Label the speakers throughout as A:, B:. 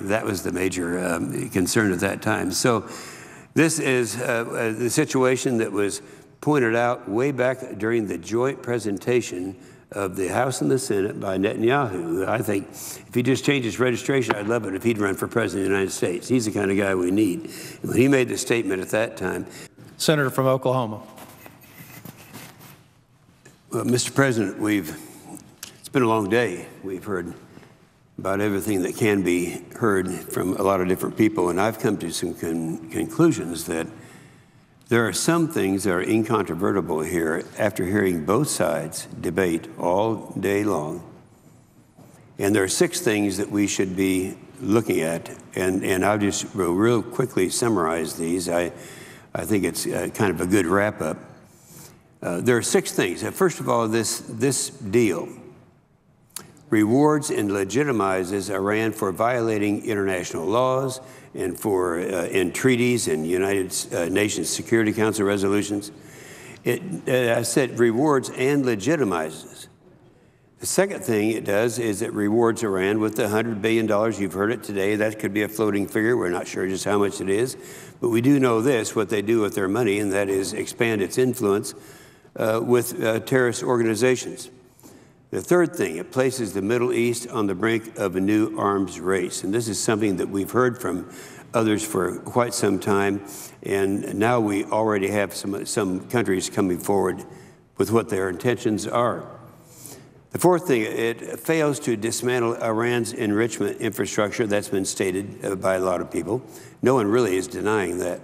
A: that was the major concern at that time. So this is the situation that was pointed out way back during the joint presentation of the House and the Senate by Netanyahu. I think if he just changed his registration, I'd love it if he'd run for president of the United States. He's the kind of guy we need. And when he made the statement at that time.
B: Senator from Oklahoma.
A: Well, Mr. President, it's been a long day. We've heard about everything that can be heard from a lot of different people, and I've come to some conclusions that there are some things that are incontrovertible here after hearing both sides debate all day long. And there are 6 things that we should be looking at, and I'll just real quickly summarize these. I think it's kind of a good wrap-up. There are 6 things. First of all, this deal rewards and legitimizes Iran for violating international laws and for in treaties and United Nations Security Council resolutions. I said rewards and legitimizes. The second thing it does is it rewards Iran with the $100 billion. You've heard it today. That could be a floating figure. We're not sure just how much it is. But we do know this, what they do with their money, and that is expand its influence with terrorist organizations. The third thing, it places the Middle East on the brink of a new arms race. And this is something that we've heard from others for quite some time. And now we already have some countries coming forward with what their intentions are. The fourth thing, it fails to dismantle Iran's enrichment infrastructure. That's been stated by a lot of people. No one really is denying that.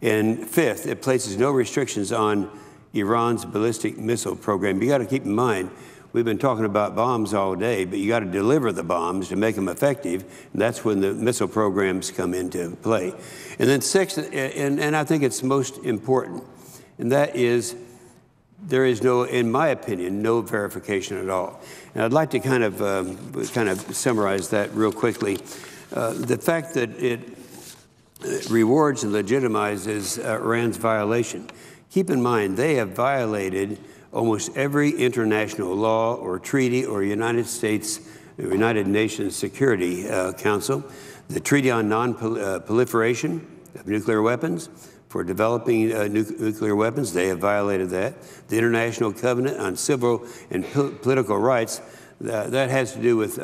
A: And fifth, it places no restrictions on Iran's ballistic missile program. You got to keep in mind, we've been talking about bombs all day, but you got to deliver the bombs to make them effective, and that's when the missile programs come into play. And then sixth, and I think it's most important, and that is there is no, in my opinion, no verification at all. And I'd like to kind of summarize that real quickly. The fact that it rewards and legitimizes Iran's violation. Keep in mind, they have violated almost every international law or treaty or United Nations Security Council, the Treaty on Non-Proliferation of Nuclear Weapons, for developing nuclear weapons. They have violated that. The International Covenant on Civil and Political Rights, that has to do with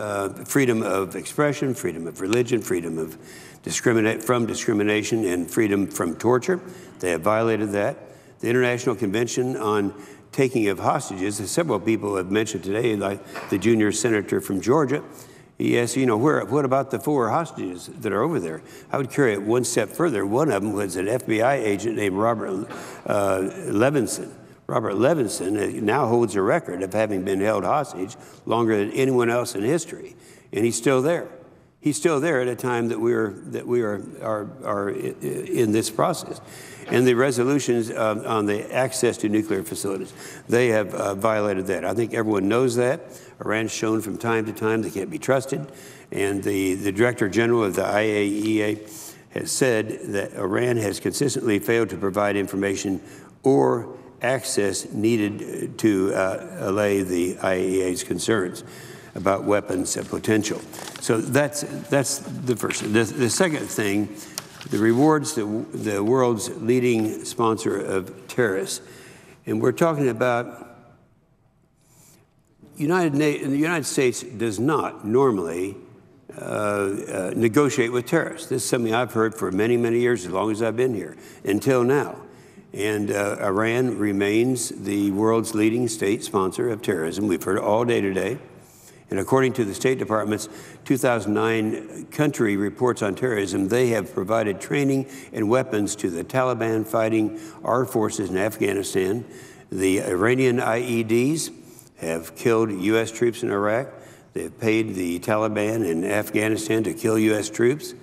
A: freedom of expression, freedom of religion, freedom of discrimination, and freedom from torture. They have violated that. The International Convention on Taking of Hostages, as several people have mentioned today, like the junior senator from Georgia. He asked, what about the 4 hostages that are over there? I would carry it one step further. One of them was an FBI agent named Robert Levinson. Robert Levinson now holds a record of having been held hostage longer than anyone else in history, and he's still there. He's still there at a time that we are in this process. And the resolutions on the access to nuclear facilities, they have violated that. I think everyone knows that. Iran's shown from time to time they can't be trusted. And the Director General of the IAEA has said that Iran has consistently failed to provide information or access needed to allay the IAEA's concerns about weapons potential. So that's the first. The second thing, the rewards the world's leading sponsor of terrorists. And we're talking about the United States does not normally negotiate with terrorists. This is something I've heard for many, many years, as long as I've been here, until now. And Iran remains the world's leading state sponsor of terrorism. We've heard it all day today. And according to the State Department's 2009 country reports on terrorism, they have provided training and weapons to the Taliban fighting our forces in Afghanistan. The Iranian IEDs have killed U.S. troops in Iraq. They've paid the Taliban in Afghanistan to kill U.S. troops.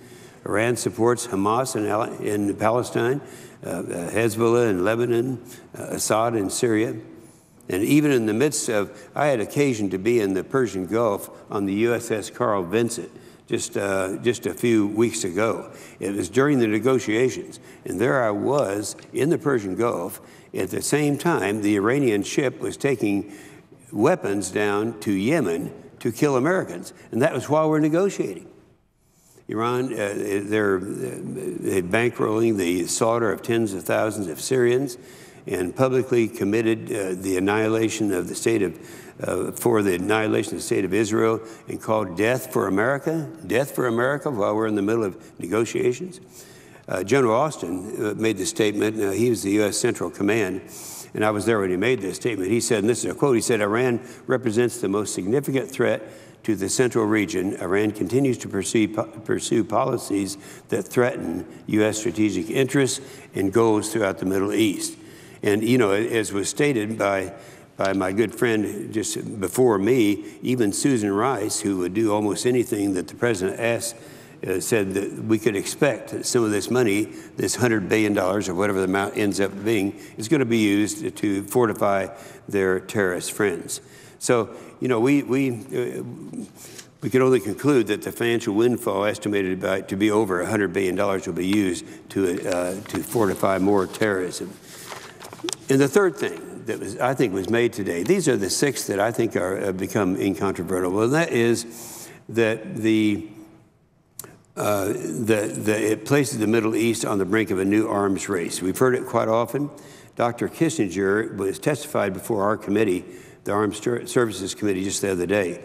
A: Iran supports Hamas in Palestine, Hezbollah in Lebanon, Assad in Syria. And even in the midst of, I had occasion to be in the Persian Gulf on the USS Carl Vinson just a few weeks ago. It was during the negotiations, and there I was in the Persian Gulf. At the same time, the Iranian ship was taking weapons down to Yemen to kill Americans, and that was while we're negotiating. Iran, they're bankrolling the slaughter of tens of thousands of Syrians and publicly committed the annihilation of the state of, for the annihilation of the state of Israel, and called death for America while we're in the middle of negotiations. General Austin made the statement. He was the U.S. Central Command, and I was there when he made this statement. He said, and this is a quote, he said, "Iran represents the most significant threat to the central region. Iran continues to pursue policies that threaten U.S. strategic interests and goals throughout the Middle East." And, you know, as was stated by my good friend just before me, even Susan Rice, who would do almost anything that the president asked, said that we could expect that some of this money, this $100 billion or whatever the amount ends up being, is going to be used to fortify their terrorist friends. So, you know, we can only conclude that the financial windfall estimated to be over $100 billion will be used to fortify more terrorism. And the third thing that I think was made today, these are the six that I think have become incontrovertible, and that is that it places the Middle East on the brink of a new arms race. We've heard it quite often. Dr. Kissinger was testified before our committee, the Armed Services Committee, just the other day.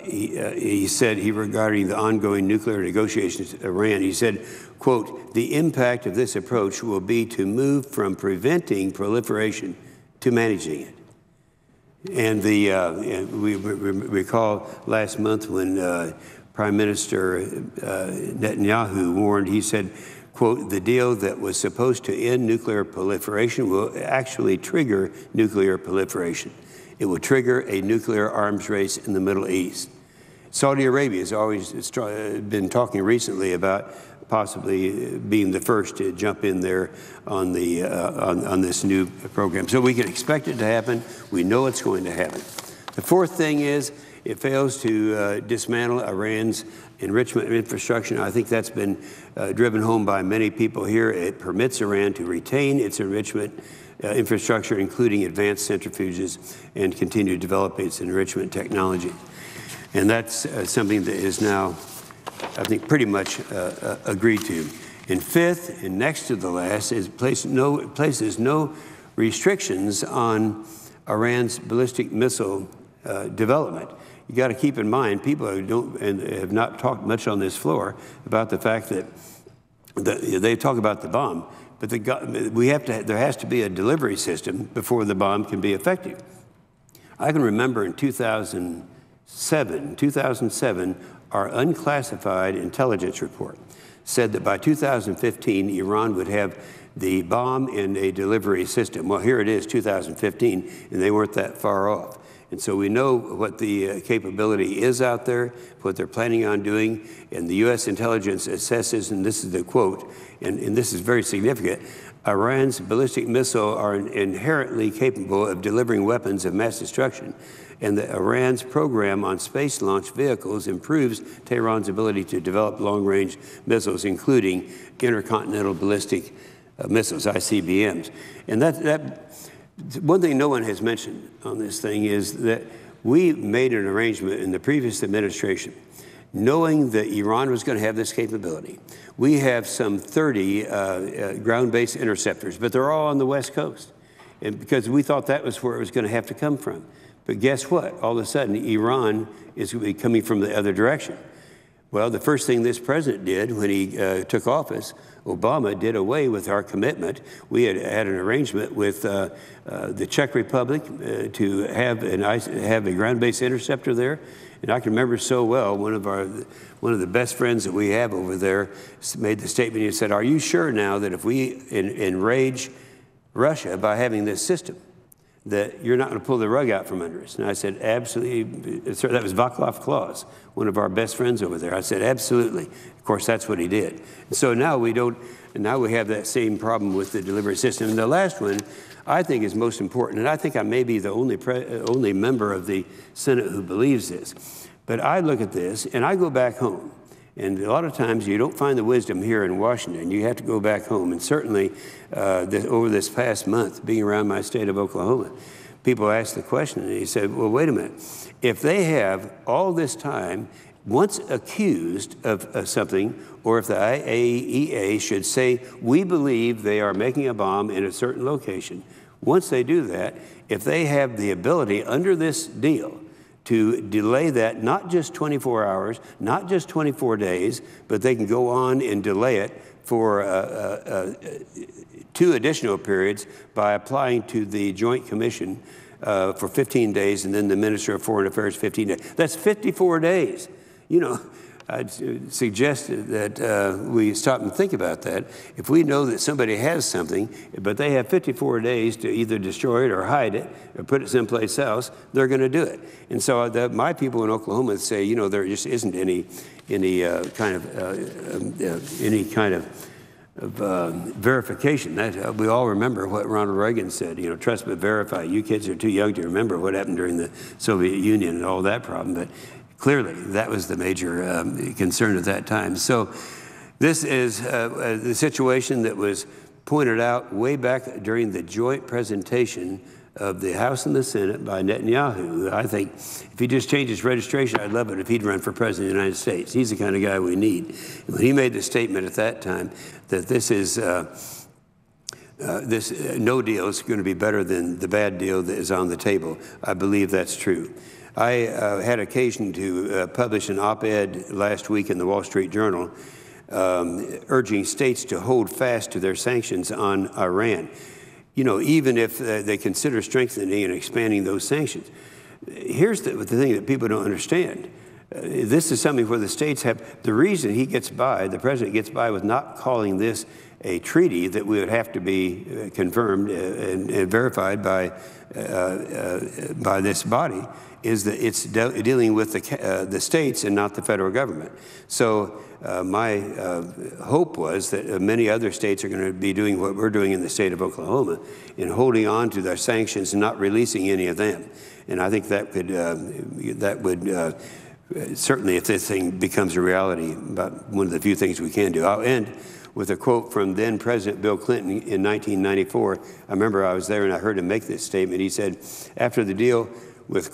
A: He said, regarding the ongoing nuclear negotiations with Iran, he said, quote, "The impact of this approach will be to move from preventing proliferation to managing it." And we recall last month when Prime Minister Netanyahu warned, he said, quote, "The deal that was supposed to end nuclear proliferation will actually trigger nuclear proliferation. It will trigger a nuclear arms race in the Middle East." Saudi Arabia has always been talking recently about possibly being the first to jump in there on this new program. So we can expect it to happen. We know it's going to happen. The fourth thing is it fails to dismantle Iran's enrichment infrastructure. I think that's been driven home by many people here. It permits Iran to retain its enrichment infrastructure, including advanced centrifuges, and continue to develop its enrichment technology. And that's something that is now, I think, pretty much agreed to. And fifth, and next to the last, is places no restrictions on Iran's ballistic missile development. You got to keep in mind, people who don't and have not talked much on this floor about the fact that they talk about the bomb, but there has to be a delivery system before the bomb can be effective. I can remember in 2007, our unclassified intelligence report said that by 2015, Iran would have the bomb in a delivery system. Well, here it is, 2015, and they weren't that far off. And so we know what the capability is out there, what they're planning on doing, and the U.S. intelligence assesses, and this is the quote, and this is very significant, Iran's ballistic missile are inherently capable of delivering weapons of mass destruction, and that Iran's program on space launch vehicles improves Tehran's ability to develop long-range missiles, including intercontinental ballistic missiles, ICBMs. And that one thing no one has mentioned on this thing is that we made an arrangement in the previous administration, knowing that Iran was going to have this capability. We have some 30 ground-based interceptors, but they're all on the West Coast, and because we thought that was where it was going to have to come from. But guess what? All of a sudden, Iran is going to be coming from the other direction. Well, the first thing this president did when he took office, Obama did away with our commitment. We had an arrangement with the Czech Republic to have a ground-based interceptor there. And I can remember so well, one of the best friends that we have over there made the statement. He said, "Are you sure now that if we enrage Russia by having this system, that you're not going to pull the rug out from under us?" And I said, "Absolutely." Sir, that was Václav Klaus, one of our best friends over there. I said, "Absolutely." Of course, that's what he did. And so now we have that same problem with the delivery system. And the last one, I think, is most important. And I think I may be the only member of the Senate who believes this. But I look at this, and I go back home. And a lot of times you don't find the wisdom here in Washington. You have to go back home. And certainly over this past month, being around my state of Oklahoma, people asked the question, and he said, well, wait a minute. If they have all this time once accused of something, or if the IAEA should say, we believe they are making a bomb in a certain location, once they do that, if they have the ability under this deal to delay that not just 24 hours, not just 24 days, but they can go on and delay it for 2 additional periods by applying to the Joint Commission for 15 days, and then the Minister of Foreign Affairs 15 days. That's 54 days. You know, I'd suggest that we stop and think about that. If we know that somebody has something, but they have 54 days to either destroy it or hide it or put it someplace else, they're going to do it. And so my people in Oklahoma say, you know, there just isn't any kind of verification. That we all remember what Ronald Reagan said, you know, trust but verify. You kids are too young to remember what happened during the Soviet Union and all that problem, but clearly that was the major concern at that time. So this is the situation that was pointed out way back during the joint presentation of the House and the Senate by Netanyahu. I think if he just changed his registration, I'd love it if he'd run for president of the United States. He's the kind of guy we need. When he made the statement at that time that this is this no deal is going to be better than the bad deal that is on the table, I believe that's true. I had occasion to publish an op-ed last week in the Wall Street Journal urging states to hold fast to their sanctions on Iran. You know, even if they consider strengthening and expanding those sanctions. Here's the thing that people don't understand. This is something where the states have, the reason he gets by, the president gets by with not calling this a treaty that would have to be confirmed and verified by this body, is that it's dealing with the states and not the federal government. So my hope was that many other states are going to be doing what we're doing in the state of Oklahoma in holding on to their sanctions and not releasing any of them. And I think that would certainly, if this thing becomes a reality, about one of the few things we can do. I'll end with a quote from then President Bill Clinton in 1994. I remember I was there and I heard him make this statement. He said, after the deal with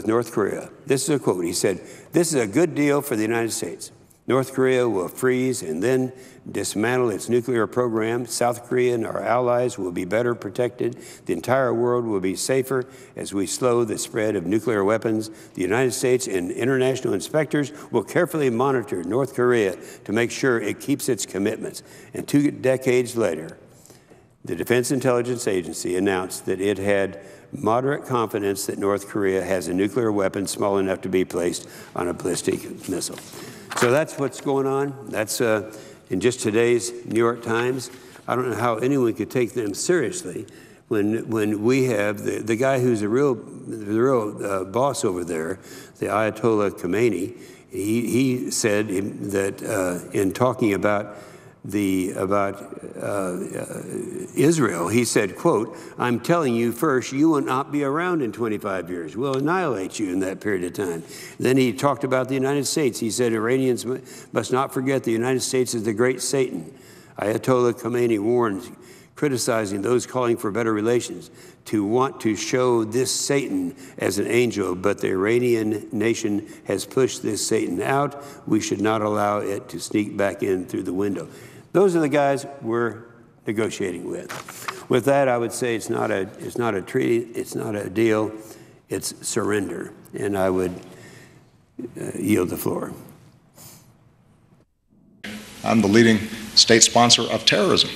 A: North Korea, this is a quote, he said, "This is a good deal for the United States. North Korea will freeze and then dismantle its nuclear program. South Korea and our allies will be better protected. The entire world will be safer as we slow the spread of nuclear weapons. The United States and international inspectors will carefully monitor North Korea to make sure it keeps its commitments." And 2 decades later, the Defense Intelligence Agency announced that it had moderate confidence that North Korea has a nuclear weapon small enough to be placed on a ballistic missile. So that's what's going on. That's in just today's New York Times. I don't know how anyone could take them seriously when we have the guy who's the real boss over there, the Ayatollah Khomeini. He said that in talking about Israel, he said, quote, "I'm telling you first, you will not be around in 25 years. We'll annihilate you in that period of time." Then he talked about the United States. He said, "Iranians must not forget the United States is the great Satan." Ayatollah Khomeini warned, criticizing those calling for better relations, to want to show this Satan as an angel, but the Iranian nation has pushed this Satan out. We should not allow it to sneak back in through the window. Those are the guys we're negotiating with. With that, I would say it's not a treaty, it's not a deal, it's surrender. And I would yield the floor.
C: I'm the leading state sponsor of terrorism.